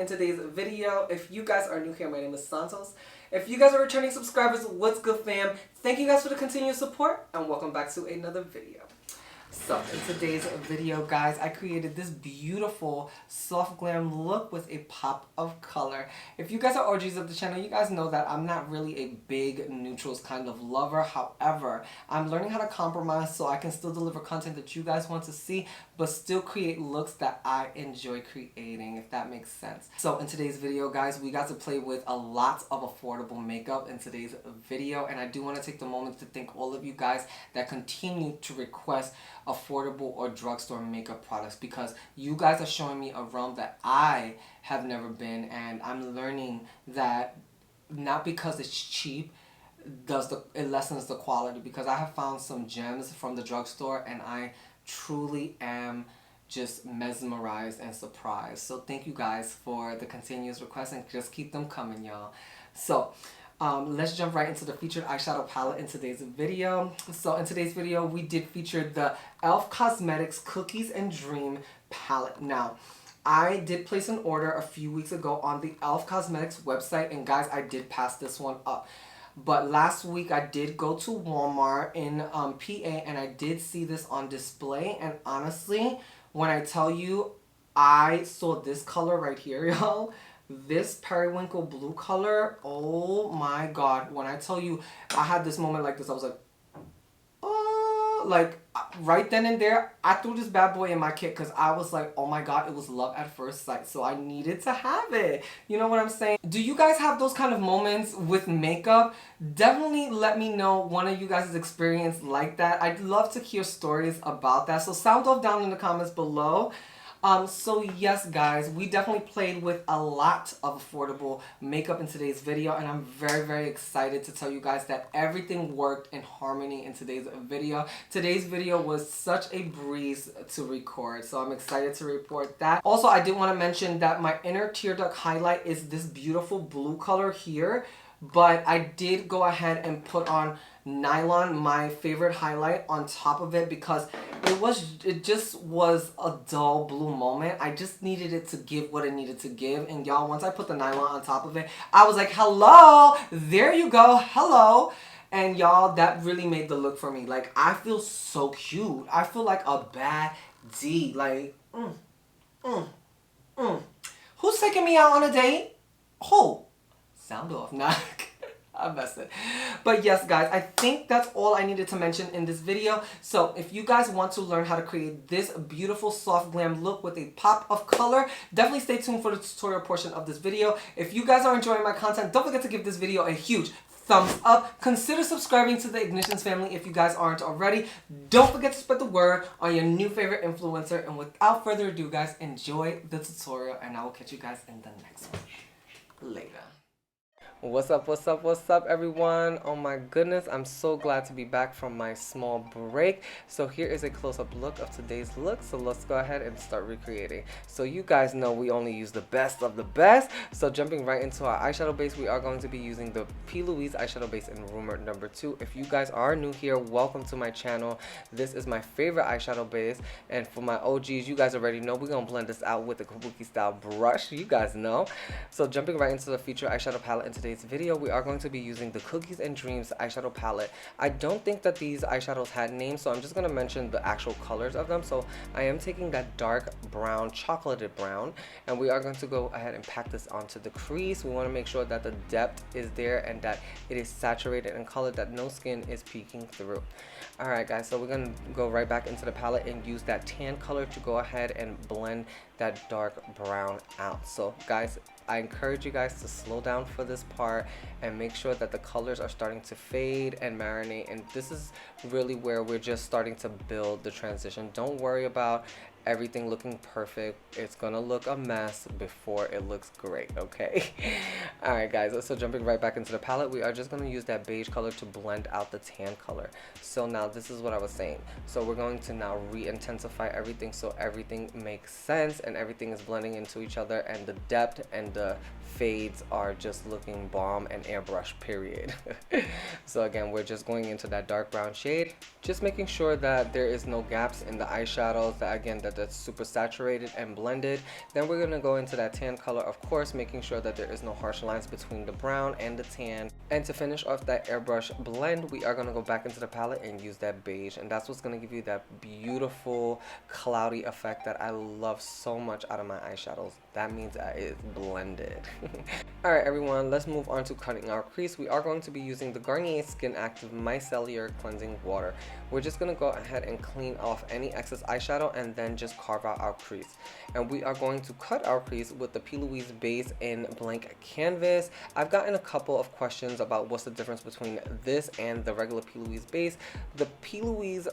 In today's video, if you guys are new here, my name is Santos. If you guys are returning subscribers, what's good, fam? Thank you guys for the continued support and welcome back to another video. So in today's video, guys, I created this beautiful soft glam look with a pop of color. If you guys are OGs of the channel, you guys know that I'm not really a big neutrals kind of lover. However, I'm learning how to compromise so I can still deliver content that you guys want to see, but still create looks that I enjoy creating, if that makes sense. So in today's video, guys, we got to play with a lot of affordable makeup in today's video, and I do want to take the moment to thank all of you guys that continue to request affordable or drugstore makeup products, because you guys are showing me a realm that I have never been, and I'm learning that not because it's cheap it lessens the quality, because I have found some gems from the drugstore and I truly am just mesmerized and surprised. So thank you guys for the continuous requests and just keep them coming, y'all. So let's jump right into the featured eyeshadow palette in today's video. So in today's video, we did feature the e.l.f. Cosmetics Cookies and Dream palette. Now, I did place an order a few weeks ago on the e.l.f. Cosmetics website, and guys, I did pass this one up. But last week, I did go to Walmart in PA, and I did see this on display. And honestly, when I tell you, I saw this color right here, y'all. This periwinkle blue color, oh my god. When I tell you, I had this moment like this, I was like, oh, like right then and there, I threw this bad boy in my kit because I was like, oh my god, it was love at first sight. So I needed to have it. You know what I'm saying? Do you guys have those kind of moments with makeup? Definitely let me know one of you guys' experience like that. I'd love to hear stories about that. So sound off down in the comments below. So yes, guys, we definitely played with a lot of affordable makeup in today's video, and I'm very, very excited to tell you guys that everything worked in harmony in today's video. Today's video was such a breeze to record, so I'm excited to report that. Also, I did want to mention that my inner tear duct highlight is this beautiful blue color here, but I did go ahead and put on Nylon, my favorite highlight, on top of it because it just was a dull blue moment. I just needed it to give what it needed to give, and y'all, once I put the Nylon on top of it, I was like, hello, there you go, hello. And y'all, that really made the look for me. Like, I feel so cute. I feel like a baddie. Like, Who's taking me out on a date? Who? Sound off. Nah, I'm messing. But yes, guys, I think that's all I needed to mention in this video. So if you guys want to learn how to create this beautiful soft glam look with a pop of color, definitely stay tuned for the tutorial portion of this video. If you guys are enjoying my content, don't forget to give this video a huge thumbs up. Consider subscribing to the Ignitions family if you guys aren't already. Don't forget to spread the word on your new favorite influencer. And without further ado, guys, enjoy the tutorial, and I will catch you guys in the next one. Later. What's up everyone? Oh my goodness, I'm so glad to be back from my small break. So here is a close-up look of today's look, so let's go ahead and start recreating. So you guys know we only use the best of the best, so jumping right into our eyeshadow base, we are going to be using the P.Louise eyeshadow base in Rumor number 2. If you guys are new here, welcome to my channel. This is my favorite eyeshadow base, and for my OGs, you guys already know we're gonna blend this out with the kabuki style brush, you guys know. So jumping right into the feature eyeshadow palette in today's video, we are going to be using the Cookies and Dreams eyeshadow palette. I don't think that these eyeshadows had names, so I'm just going to mention the actual colors of them. So I am taking that dark brown, chocolated brown, and we are going to go ahead and pack this onto the crease. We want to make sure that the depth is there and that it is saturated in color, that no skin is peeking through. Alright guys, so we're going to go right back into the palette and use that tan color to go ahead and blend that dark brown out. So guys, I encourage you guys to slow down for this part and make sure that the colors are starting to fade and marinate, and this is really where we're just starting to build the transition. Don't worry about everything looking perfect. It's gonna look a mess before it looks great, okay? All right guys, so jumping right back into the palette, we are just gonna use that beige color to blend out the tan color. So now this is what I was saying, so we're going to now re-intensify everything so everything makes sense and everything is blending into each other, and the depth and the fades are just looking bomb and airbrush, period. So again, we're just going into that dark brown shade, just making sure that there is no gaps in the eyeshadows, that again that's super saturated and blended. Then we're going to go into that tan color, of course, making sure that there is no harsh lines between the brown and the tan. And to finish off that airbrush blend, we are going to go back into the palette and use that beige, and that's what's going to give you that beautiful cloudy effect that I love so much out of my eyeshadows. That means that it's blended. All right everyone, let's move on to cutting our crease. We are going to be using the Garnier Skin Active Micellar Cleansing Water. We're just going to go ahead and clean off any excess eyeshadow and then just carve out our crease. And we are going to cut our crease with the P.Louise base in blank canvas. I've gotten a couple of questions about what's the difference between this and the regular P.Louise base. The P.Louise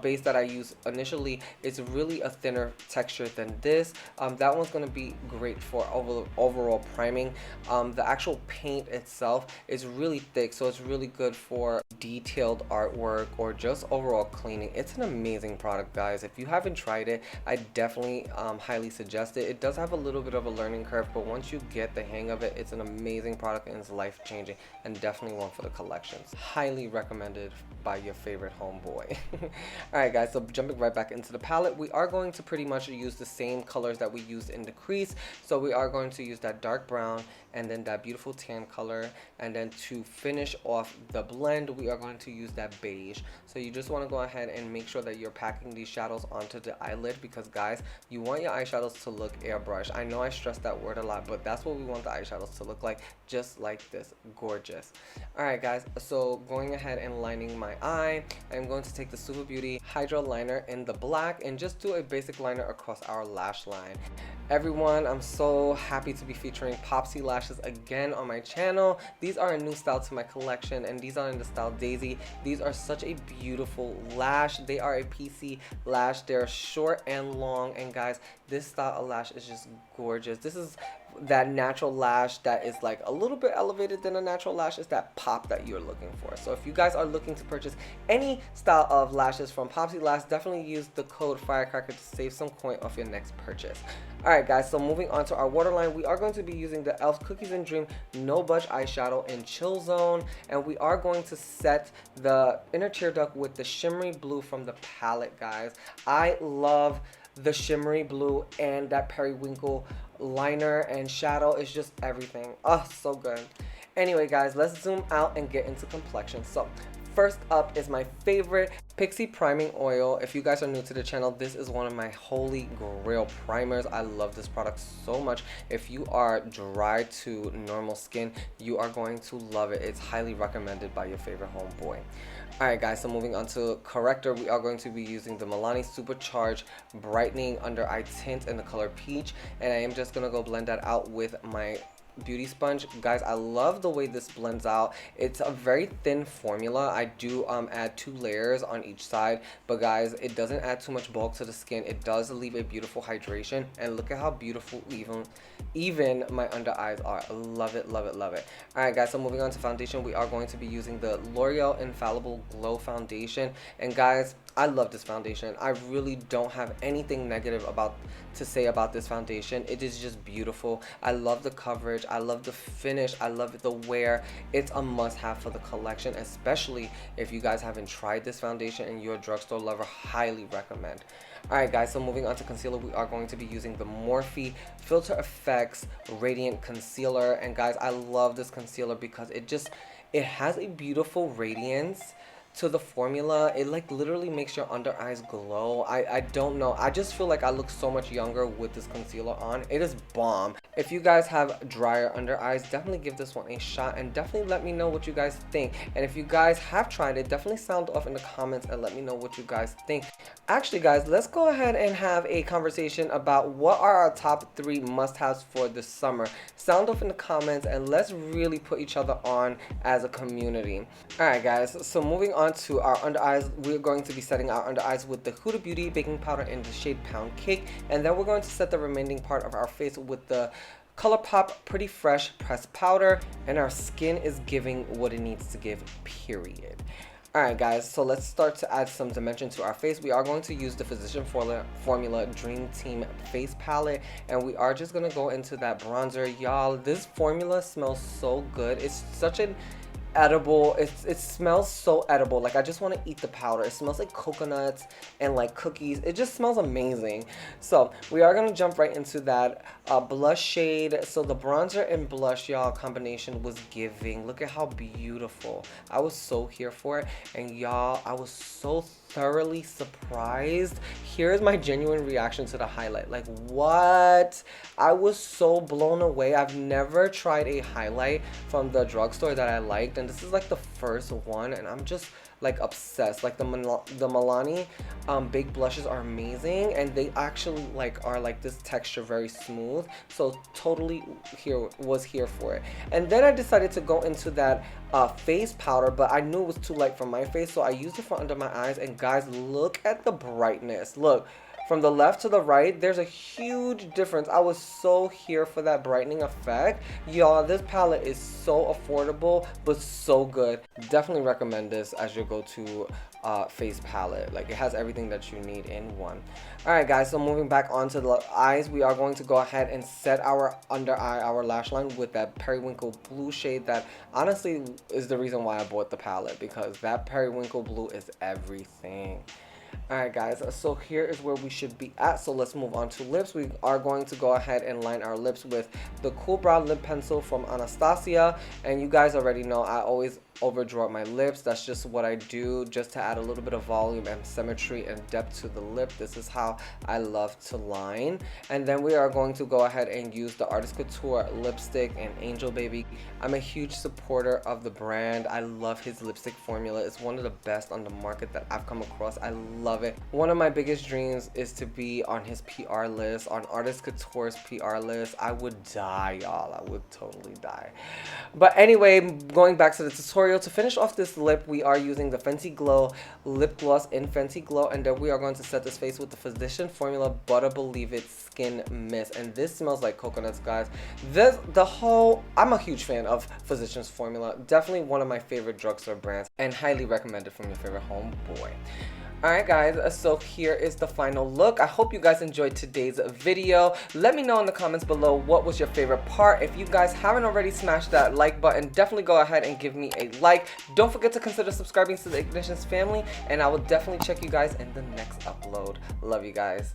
base that I use initially is really a thinner texture than this. That one's going to be great for overall priming. The actual paint itself is really thick, so it's really good for detailed artwork or just overall cleaning. It's an amazing product, guys. If you haven't tried it, I definitely highly suggest it. It does have a little bit of a learning curve, but once you get the hang of it, it's an amazing product and it's life-changing, and definitely one for the collections. Highly recommended by your favorite homeboy. All right guys, so jumping right back into the palette, we are going to pretty much use the same colors that we used in the crease. So we are going to use that dark brown and then that beautiful tan color, and then to finish off the blend, we are going to use that beige. So you just want to go ahead and make sure that you're packing these shadows onto the eyelid, because guys, you want your eyeshadows to look airbrush. I know I stress that word a lot, but that's what we want the eyeshadows to look like, just like this. Gorgeous. All right guys, so going ahead and lining my eye, I'm going to take the Suva Beauty Hydro Liner in the black and just do a basic liner across our lash line. Everyone, I'm so happy to be featuring Popsy lashes again on my channel. These are a new style to my collection, and these are in the style Daisy. These are such a beautiful lash. They are a PC lash. They're short and long, and guys, this style of lash is just gorgeous. This is that natural lash that is like a little bit elevated than a natural lash. Is that pop that you're looking for. So if you guys are looking to purchase any style of lashes from Popsy Lash, definitely use the code Firecracker to save some coin off your next purchase. Alright guys, so moving on to our waterline, we are going to be using the e.l.f. Cookies and Dream No Budge eyeshadow in Chill Zone, and we are going to set the inner tear duct with the shimmery blue from the palette, guys. I love the shimmery blue, and that periwinkle liner and shadow is just everything. Oh, so good. Anyway guys, let's zoom out and get into complexion. So first up is my favorite Pixi Priming Oil. If you guys are new to the channel, this is one of my holy grail primers. I love this product so much. If you are dry to normal skin, you are going to love it. It's highly recommended by your favorite homeboy. Alright guys, so moving on to corrector, we are going to be using the Milani Supercharged Brightening Under Eye Tint in the color Peach, and I am just going to go blend that out with my beauty sponge. Guys, I love the way this blends out. It's a very thin formula. I do add 2 layers on each side, but guys, it doesn't add too much bulk to the skin. It does leave a beautiful hydration, and look at how beautiful even my under eyes are. Love it, love it, love it. All right guys, so moving on to foundation, we are going to be using the L'Oreal Infallible Glow Foundation, and guys, I love this foundation. I really don't have anything negative to say about this foundation. It is just beautiful. I love the coverage. I love the finish. I love the wear. It's a must-have for the collection, especially if you guys haven't tried this foundation and you're a drugstore lover. Highly recommend. Alright guys, so moving on to concealer, we are going to be using the Morphe Filter Effects Radiant Concealer. And guys, I love this concealer because it has a beautiful radiance to the formula. It like literally makes your under eyes glow. I don't know, I just feel like I look so much younger with this concealer on. It is bomb. If you guys have drier under eyes, definitely give this one a shot and definitely let me know what you guys think. And if you guys have tried it, definitely sound off in the comments and let me know what you guys think. Actually guys, let's go ahead and have a conversation about what are our top 3 must-haves for this summer. Sound off in the comments and let's really put each other on as a community. Alright guys, so moving on to our under eyes, we're going to be setting our under eyes with the Huda Beauty baking powder in the shade Pound Cake, and then we're going to set the remaining part of our face with the Colourpop Pretty Fresh pressed powder, and our skin is giving what it needs to give, period. Alright guys, so let's start to add some dimension to our face. We are going to use the Physician Formula Dream Team Face Palette, and we are just going to go into that bronzer. Y'all, this formula smells so good. It's such an edible, it smells so edible. Like I just want to eat the powder. It smells like coconuts and like cookies. It just smells amazing. So we are going to jump right into that blush shade. So the bronzer and blush, y'all, combination was giving. Look at how beautiful. I was so here for it, and y'all, I was so thoroughly surprised. Here's my genuine reaction to the highlight. Like, what? I was so blown away. I've never tried a highlight from the drugstore that I liked, and this is like the first one, and I'm just like obsessed. Like the Milani baked blushes are amazing, and they actually like are like this texture, very smooth. So totally was here for it. And then I decided to go into that face powder, but I knew it was too light for my face, so I used it for under my eyes. And guys, look at the brightness. Look, from the left to the right, there's a huge difference. I was so here for that brightening effect. Y'all, this palette is so affordable, but so good. Definitely recommend this as your go-to face palette. Like, it has everything that you need in one. Alright guys, so moving back onto the eyes, we are going to go ahead and set our under eye, our lash line with that periwinkle blue shade that honestly is the reason why I bought the palette, because that periwinkle blue is everything. Alright guys, so here is where we should be at. So let's move on to lips. We are going to go ahead and line our lips with the Cool Brow Lip Pencil from Anastasia. And you guys already know I always overdraw my lips. That's just what I do, just to add a little bit of volume and symmetry and depth to the lip. This is how I love to line. And then we are going to go ahead and use the Artist Couture lipstick and Angel Baby. I'm a huge supporter of the brand. I love his lipstick formula. It's one of the best on the market that I've come across. I love it. One of my biggest dreams is to be on his PR list, on Artist Couture's PR list. I would die, y'all. I would totally die. But anyway, going back to the tutorial, to finish off this lip, we are using the Fenty Glow lip gloss in Fenty Glow, and then we are going to set this face with the Physician Formula Butter Believe It Skin Mist. And this smells like coconuts, guys. I'm a huge fan of Physician's Formula. Definitely one of my favorite drugstore brands, and highly recommended from your favorite homeboy. Alright guys, so here is the final look. I hope you guys enjoyed today's video. Let me know in the comments below what was your favorite part. If you guys haven't already smashed that like button, definitely go ahead and give me a like. Don't forget to consider subscribing to the Ignitions family, and I will definitely check you guys in the next upload. Love you guys.